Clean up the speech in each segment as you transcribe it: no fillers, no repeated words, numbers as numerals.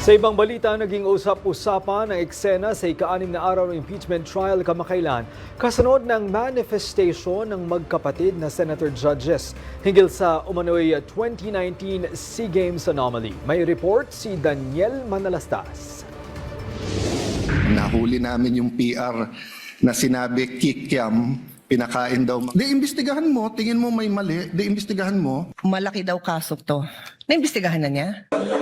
Sa ibang balita, naging usap-usapan ang eksena sa ika-6 na araw ng impeachment trial kamakailan kasunod ng manifestation ng magkapatid na senator judges hinggil sa umano'y 2019 SEA Games anomaly. May report si Daniel Manalastas. Nahuli namin yung PR na sinabi kikiam, pinakain daw. Imbestigahan mo, tingin mo may mali, imbestigahan mo. Malaki daw kaso to. Naimbestigahan na niya?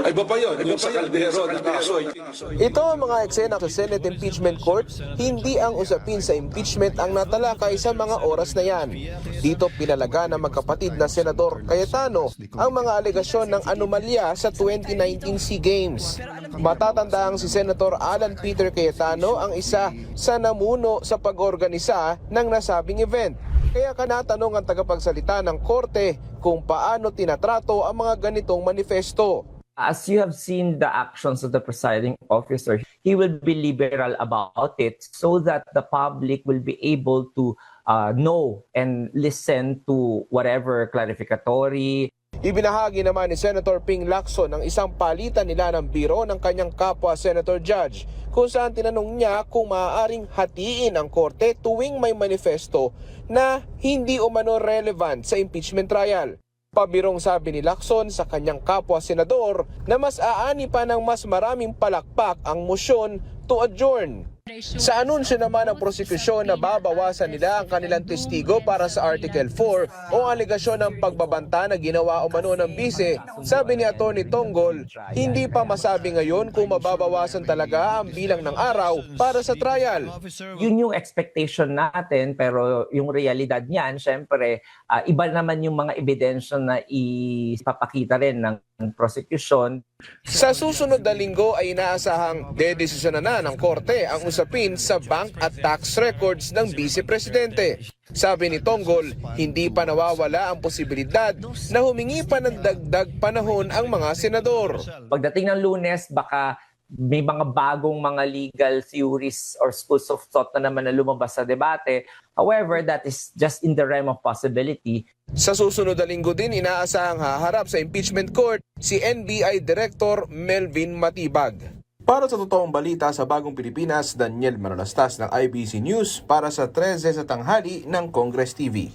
Ay, iba pa yun. Yung sa Caldero, na kaso. Ito ang mga eksena sa Senate Impeachment Court, hindi ang usapin sa impeachment ang natalakay sa mga oras na yan. Dito pinalaga ng magkapatid na Senador Cayetano ang mga alegasyon ng anomalya sa 2019 SEA Games. Matatandaang si Senator Alan Peter Cayetano ang isa sa namuno sa pag-organisa ng nasabing event. Kaya kanatanong ang tagapagsalita ng korte kung paano tinatrato ang mga ganitong manifesto. As you have seen the actions of the presiding officer, he will be liberal about it so that the public will be able to know and listen to whatever clarificatory. Ibinahagi naman ni Senator Ping Lacson ang isang palitan nila ng biro ng kanyang kapwa Senator Judge kung saan tinanong niya kung maaaring hatiin ang korte tuwing may manifesto na hindi umano relevant sa impeachment trial. Pabirong sabi ni Lacson sa kanyang kapwa senador na mas aani pa ng mas maraming palakpak ang motion to adjourn. Sa anunsyo naman ng prosekusyon na babawasan nila ang kanilang testigo para sa Article 4 o alegasyon ng pagbabanta na ginawa umano ng bise, sabi ni Atty. Tonggol, hindi pa masabi ngayon kung mababawasan talaga ang bilang ng araw para sa trial. Yun yung expectation natin, pero yung realidad niyan, syempre, iba naman yung mga ebidensya na ipapakita rin ng prosecution. Sa susunod na linggo ay inaasahang dedesisyonan na ng korte ang usapin sa bank at tax records ng Vice Presidente. Sabi ni Tonggol, hindi pa nawawala ang posibilidad na humingi pa ng dagdag panahon ang mga senador. Pagdating ng Lunes, baka may mga bagong mga legal theories or schools of thought na naman na lumabas sa debate. However, that is just in the realm of possibility. Sa susunod na linggo din, inaasahang haharap sa impeachment court si NBI Director Melvin Matibag. Para sa totoong balita sa Bagong Pilipinas, Daniel Manalastas ng IBC News para sa 13 sa tanghali ng Congress TV.